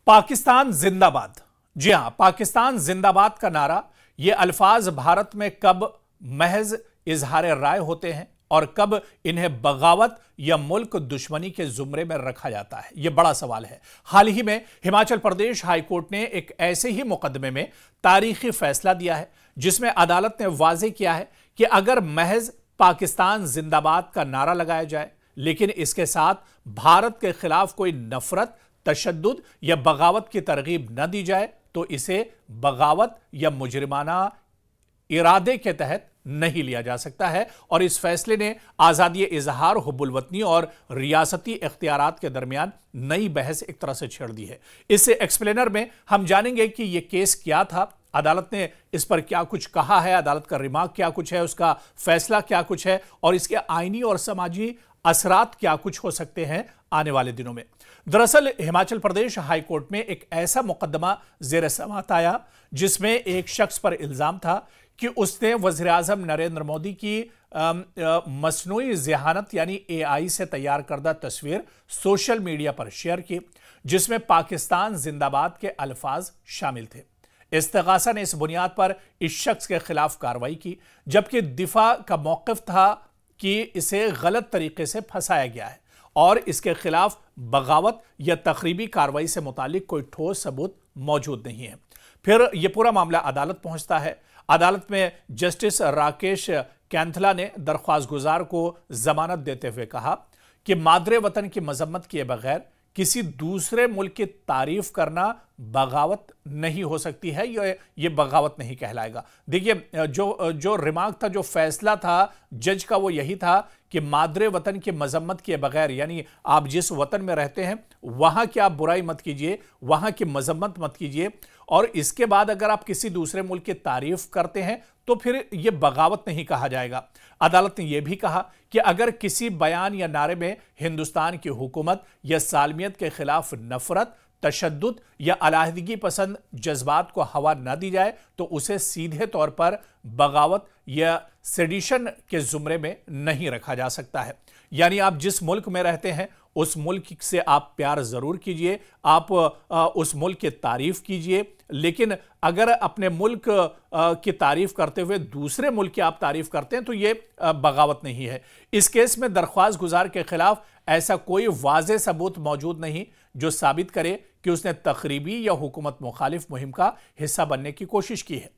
पाकिस्तान जिंदाबाद। जी हां, पाकिस्तान जिंदाबाद का नारा, ये अल्फाज भारत में कब महज इजहार राय होते हैं और कब इन्हें बगावत या मुल्क दुश्मनी के जुमरे में रखा जाता है, यह बड़ा सवाल है। हाल ही में हिमाचल प्रदेश हाई कोर्ट ने एक ऐसे ही मुकदमे में तारीखी फैसला दिया है जिसमें अदालत ने वाज़ेह किया है कि अगर महज पाकिस्तान जिंदाबाद का नारा लगाया जाए लेकिन इसके साथ भारत के खिलाफ कोई नफरत, तशद्दुद या बगावत की तरगीब न दी जाए तो इसे बगावत या मुजरिमाना इरादे के तहत नहीं लिया जा सकता है। और इस फैसले ने आज़ादी इजहार, हुब्बुल वतनी और रियासती इख्तियारात के दरमियान नई बहस एक तरह से छेड़ दी है। इस एक्सप्लेनर में हम जानेंगे कि यह केस क्या था, अदालत ने इस पर क्या कुछ कहा है, अदालत का रिमार्क क्या कुछ है, उसका फैसला क्या कुछ है और इसके आईनी और समाजी असरात क्या कुछ हो सकते हैं आने वाले दिनों में। दरअसल हिमाचल प्रदेश हाई कोर्ट में एक ऐसा मुकदमा जेर समाअत आया जिसमें एक शख्स पर इल्जाम था कि उसने वज़ीर आज़म नरेंद्र मोदी की मसनूई ज़हानत यानी AI से तैयार करदा तस्वीर सोशल मीडिया पर शेयर की जिसमें पाकिस्तान जिंदाबाद के अल्फाज शामिल थे। इस्तिगासा ने इस बुनियाद पर इस शख्स के खिलाफ कार्रवाई की, जबकि दिफा का मौक़िफ़ था कि इसे गलत तरीके से फंसाया गया है और इसके खिलाफ बगावत या तखरीबी कार्रवाई से मुतालिक कोई ठोस सबूत मौजूद नहीं है। फिर यह पूरा मामला अदालत पहुंचता है। अदालत में जस्टिस राकेश कैंथला ने दरख्वास्त गुजार को जमानत देते हुए कहा कि मादरे वतन की मजम्मत किए बगैर किसी दूसरे मुल्क की तारीफ करना बगावत नहीं हो सकती है, ये बगावत नहीं कहलाएगा। देखिए, जो रिमार्क था, जो फैसला था जज का, वो यही था कि मादरे वतन की मजम्मत किए बगैर, यानी आप जिस वतन में रहते हैं वहां की आप बुराई मत कीजिए, वहां की मजम्मत मत कीजिए, और इसके बाद अगर आप किसी दूसरे मुल्क की तारीफ करते हैं तो फिर यह बगावत नहीं कहा जाएगा। अदालत ने यह भी कहा कि अगर किसी बयान या नारे में हिंदुस्तान की हुकूमत या सालमियत के खिलाफ नफरत, तशद्दुद या अलहदगी पसंद जज्बात को हवा न दी जाए तो उसे सीधे तौर पर बगावत या सेडिशन के जुमरे में नहीं रखा जा सकता है। यानी आप जिस मुल्क में रहते हैं उस मुल्क से आप प्यार जरूर कीजिए, आप उस मुल्क की तारीफ कीजिए, लेकिन अगर अपने मुल्क की तारीफ करते हुए दूसरे मुल्क की आप तारीफ करते हैं तो ये बगावत नहीं है। इस केस में दरख्वास्त गुजार के खिलाफ ऐसा कोई वाज़ेह सबूत मौजूद नहीं जो साबित करे कि उसने तखरीबी या हुकूमत मुखालिफ मुहिम का हिस्सा बनने की कोशिश की है।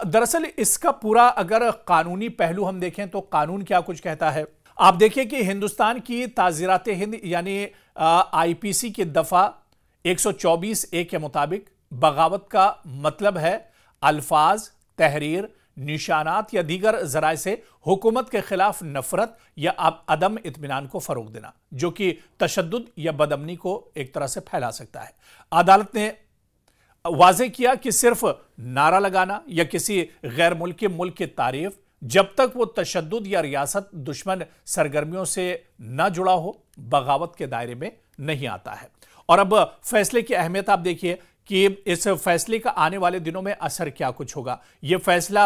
दरअसल इसका पूरा अगर कानूनी पहलू हम देखें तो कानून क्या कुछ कहता है। आप देखिए कि हिंदुस्तान की ताज़ीरात हिंद यानी IPC की दफ़ा 124A के मुताबिक बगावत का मतलब है अल्फाज, तहरीर, निशानात या दीगर ज़राए से हुकूमत के खिलाफ नफरत या अदम इत्मीनान को फ़रोग़ देना जो कि तशद्दुद या बदअमनी को एक तरह से फैला सकता है। अदालत ने वाज़ेह किया कि सिर्फ नारा लगाना या किसी गैर मुल्की मुल्क की तारीफ जब तक वो तशद्दुद या रियासत दुश्मन सरगर्मियों से न जुड़ा हो बगावत के दायरे में नहीं आता है। और अब फैसले की अहमियत आप देखिए कि इस फैसले का आने वाले दिनों में असर क्या कुछ होगा। यह फैसला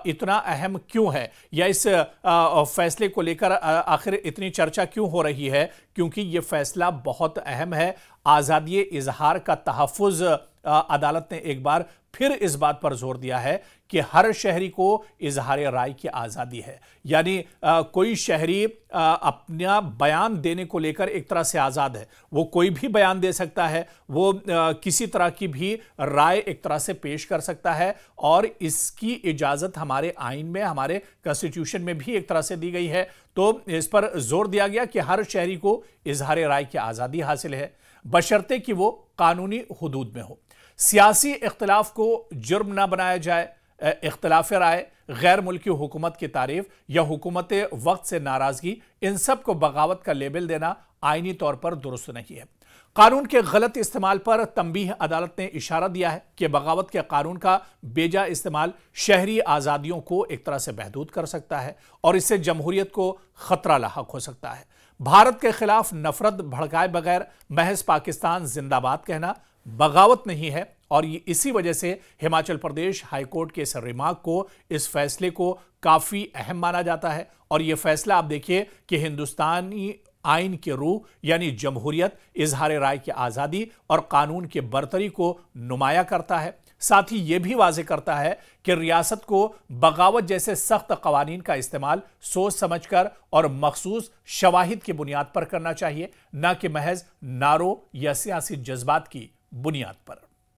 इतना अहम क्यों है या इस फैसले को लेकर आखिर इतनी चर्चा क्यों हो रही है, क्योंकि यह फैसला बहुत अहम है। आज़ादी इजहार का तहफ़्फ़ुज़ अदालत ने एक बार फिर इस बात पर जोर दिया है कि हर शहरी को इजहार राय की आज़ादी है, यानी कोई शहरी अपना बयान देने को लेकर एक तरह से आज़ाद है। वो कोई भी बयान दे सकता है, वो किसी तरह की भी राय एक तरह से पेश कर सकता है और इसकी इजाज़त हमारे आइन में, हमारे कॉन्स्टिट्यूशन में भी एक तरह से दी गई है। तो इस पर जोर दिया गया कि हर शहरी को इजहार राय की आज़ादी हासिल है बशर्ते कि वो कानूनी हुदूद में हो। सियासी इख्तिलाफ को जुर्म ना बनाया जाए। इख्तिलाफ राय, गैर मुल्की हुकूमत की तारीफ या हुकूमत वक्त से नाराजगी, इन सब को बगावत का लेबल देना आईनी तौर पर दुरुस्त नहीं है। कानून के गलत इस्तेमाल पर तंबीह अदालत ने इशारा दिया है कि बगावत के कानून का बेजा इस्तेमाल शहरी आज़ादियों को एक तरह से महदूद कर सकता है और इससे जमहूरियत को खतरा लाहक हो सकता है। भारत के खिलाफ नफरत भड़काए बगैर महज पाकिस्तान जिंदाबाद कहना बगावत नहीं है और इसी वजह से हिमाचल प्रदेश हाई कोर्ट के इस रिमार्क को, इस फैसले को काफ़ी अहम माना जाता है। और यह फैसला आप देखिए कि हिंदुस्तानी आइन की रूह यानी जमहूरियत, इजहार राय की आज़ादी और कानून की बरतरी को नुमाया करता है। साथ ही यह भी वाज़ेह करता है कि रियासत को बगावत जैसे सख्त कवानीन का इस्तेमाल सोच समझकर और मखसूस शवाहिद की बुनियाद पर करना चाहिए, न कि महज नारों या सियासी जज्बात की बुनियाद पर।